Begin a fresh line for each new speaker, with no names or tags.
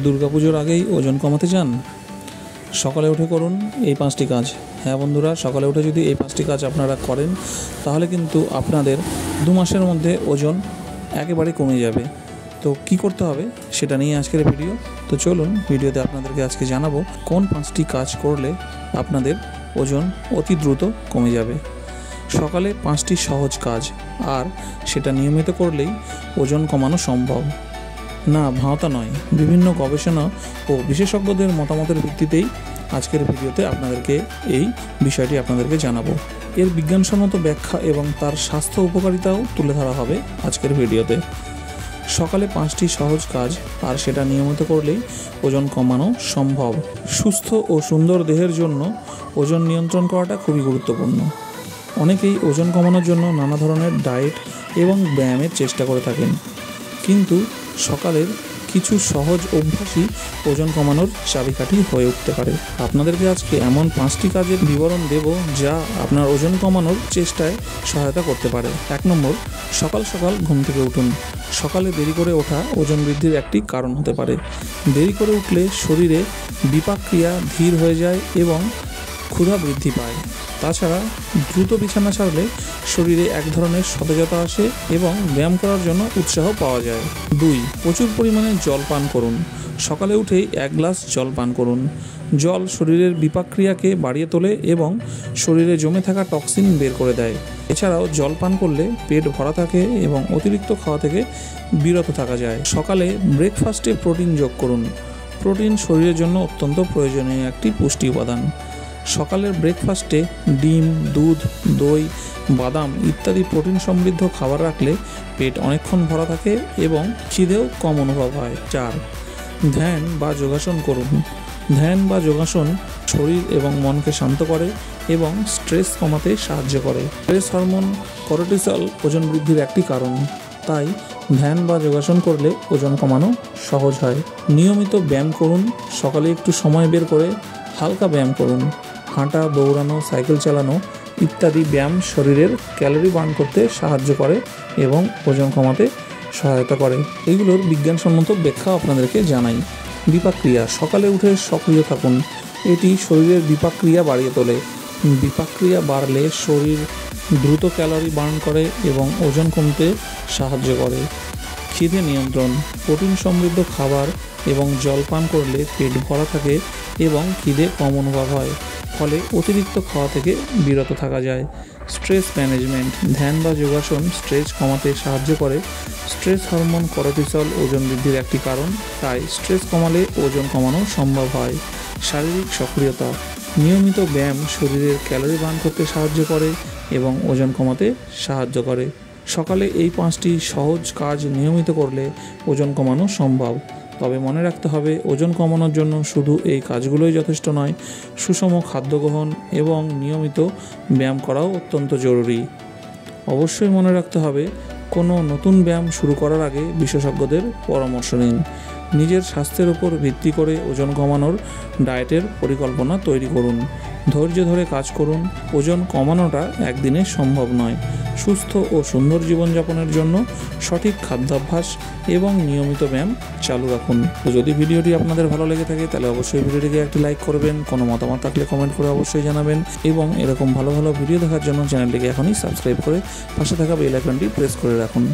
দুর্গাপুজোর আগেই ওজন কমাতে চান? সকালে উঠে করুন এই 5টি কাজ। হ্যাঁ বন্ধুরা, সকালে উঠে যদি এই 5টি কাজ আপনারা করেন তাহলে কিন্তু আপনাদের 2 মাসের মধ্যে ওজন একেবারে কমে যাবে। তো কি করতে হবে সেটা নিয়ে আজকের ভিডিও। তো চলুন ভিডিওতে আপনাদেরকে আজকে জানাবো কোন 5টি কাজ করলে আপনাদের ওজন অতি দ্রুত কমে যাবে। সকালে 5টি সহজ কাজ, আর সেটা নিয়মিত করলেই ওজন কমানো সম্ভব। না ভাঁওতা নয়, বিভিন্ন গবেষণা ও বিশেষজ্ঞদের মতামতের ভিত্তিতেই আজকের ভিডিওতে আপনাদেরকে এই বিষয়টি আপনাদেরকে জানাবো। এর বিজ্ঞানসম্মত ব্যাখ্যা এবং তার স্বাস্থ্য উপকারিতাও তুলে ধরা হবে আজকের ভিডিওতে। সকালে 5টি সহজ কাজ, আর সেটা নিয়মিত করলেই ওজন কমানো সম্ভব। সুস্থ ও সুন্দর দেহের জন্য ওজন নিয়ন্ত্রণ করাটা খুবই গুরুত্বপূর্ণ। অনেকেই ওজন কমানোর জন্য নানা ধরনের ডায়েট এবং ব্যায়ামের চেষ্টা করে থাকেন, কিন্তু সকালের কিছু সহজ অভ্যাসই ওজন কমানোর চাবিকাঠি হয়ে উঠতে পারে। আপনাদেরকে আজকে এমন 5টি কাজের বিবরণ দেব যা আপনার ওজন কমানোর চেষ্টায় সহায়তা করতে পারে। 1 নম্বর, সকাল সকাল ঘুম থেকে উঠুন। সকালে দেরি করে ওঠা ওজন বৃদ্ধির একটি কারণ হতে পারে। দেরি করে উঠলে শরীরে বিপাক ক্রিয়া ধীর হয়ে যায় এবং ক্ষুধা বৃদ্ধি পায়। তাছাড়া দ্রুত বিছানা ছাড়লে শরীরে এক ধরনের সতেজতা আসে এবং ব্যায়াম করার জন্য উৎসাহ পাওয়া যায়। 2, প্রচুর পরিমাণে জল পান করুন। সকালে উঠেই 1 গ্লাস জল পান করুন। জল শরীরের বিপাক ক্রিয়াকে বাড়িয়ে তোলে এবং শরীরে জমে থাকা টক্সিন বের করে দেয়। এছাড়াও জল পান করলে পেট ভরা থাকে এবং অতিরিক্ত খাওয়া থেকে বিরত থাকা যায়। সকালে ব্রেকফাস্টে প্রোটিন যোগ করুন। প্রোটিন শরীরের জন্য অত্যন্ত প্রয়োজনীয় একটি পুষ্টি উপাদান। সকালের ব্রেকফাস্টে ডিম, দুধ, দই, বাদাম ইত্যাদি প্রোটিন সমৃদ্ধ খাবার রাখলে পেট অনেকক্ষণ ভরা থাকে এবং খিদেও কম অনুভব হয়। 4, ধ্যান বা যোগাসন করুন। ধ্যান বা যোগাসন শরীর এবং মনকে শান্ত করে এবং স্ট্রেস কমাতে সাহায্য করে। স্ট্রেস হরমোন কর্টিসল ওজন বৃদ্ধির একটি কারণ, তাই ধ্যান বা যোগাসন করলে ওজন কমানো সহজ হয়। নিয়মিত ব্যায়াম করুন। সকালে একটু সময় বের করে হালকা ব্যায়াম করুন। হাঁটা, দৌড়ানো, সাইকেল চালানো ইত্যাদি ব্যায়াম শরীরের ক্যালোরি বার্ন করতে সাহায্য করে এবং ওজন কমাতে সহায়তা করে। এগুলোর বিজ্ঞানসম্মত ব্যাখ্যা আপনাদেরকে জানাই। বিপাক ক্রিয়া, সকালে উঠে সক্রিয় থাকুন। এটি শরীরের বিপাক ক্রিয়া বাড়িয়ে তোলে। বিপাক ক্রিয়া বাড়লে শরীর দ্রুত ক্যালোরি বার্ন করে এবং ওজন কমতে সাহায্য করে। খিদে নিয়ন্ত্রণ, প্রোটিন সমৃদ্ধ খাবার এবং জল পান করলে পেট ভরা থাকে এবং খিদে কম অনুভব হয়, ফলে অতিরিক্ত খাওয়া থেকে বিরত থাকা যায়। স্ট্রেস ম্যানেজমেন্ট, ধ্যান বা যোগাসন স্ট্রেস কমাতে সাহায্য করে। স্ট্রেস হরমোন কর্টিসল ওজন বৃদ্ধির একটি কারণ, তাই স্ট্রেস কমালে ওজন কমানো সম্ভব হয়। শারীরিক সক্রিয়তা, নিয়মিত ব্যায়াম শরীরের ক্যালোরি বার্ন করতে সাহায্য করে এবং ওজন কমাতে সাহায্য করে। সকালে এই 5টি সহজ কাজ নিয়মিত করলে ওজন কমানো সম্ভব। তবে মনে রাখতে হবে, ওজন কমানোর জন্য শুধু এই কাজগুলোই যথেষ্ট নয়, সুষম খাদ্য গ্রহণ এবং নিয়মিত ব্যায়াম করাও অত্যন্ত জরুরি। অবশ্যই মনে রাখতে হবে, কোনো নতুন ব্যায়াম শুরু করার আগে বিশেষজ্ঞদের পরামর্শ নিন। নিজের স্বাস্থ্যের উপর ভিত্তি করে ওজন কমানোর ডায়েটের পরিকল্পনা তৈরি করুন। ধৈর্য ধরে কাজ করুন। ওজন কমানোটা একদিনে সম্ভব নয়। সুস্থ ও সুন্দর জীবনযাপনের জন্য সঠিক খাদ্যাভ্যাস এবং নিয়মিত ব্যায়াম চালু রাখুন। তো যদি ভিডিওটি আপনাদের ভালো লেগে থাকে তাহলে অবশ্যই ভিডিওটিকে একটি লাইক করবেন। কোনো মতামত থাকলে কমেন্ট করে অবশ্যই জানাবেন এবং এরকম ভালো ভালো ভিডিও দেখার জন্য চ্যানেলটিকে এখনই সাবস্ক্রাইব করে পাশে থাকা বেল আইকনটি প্রেস করে রাখুন।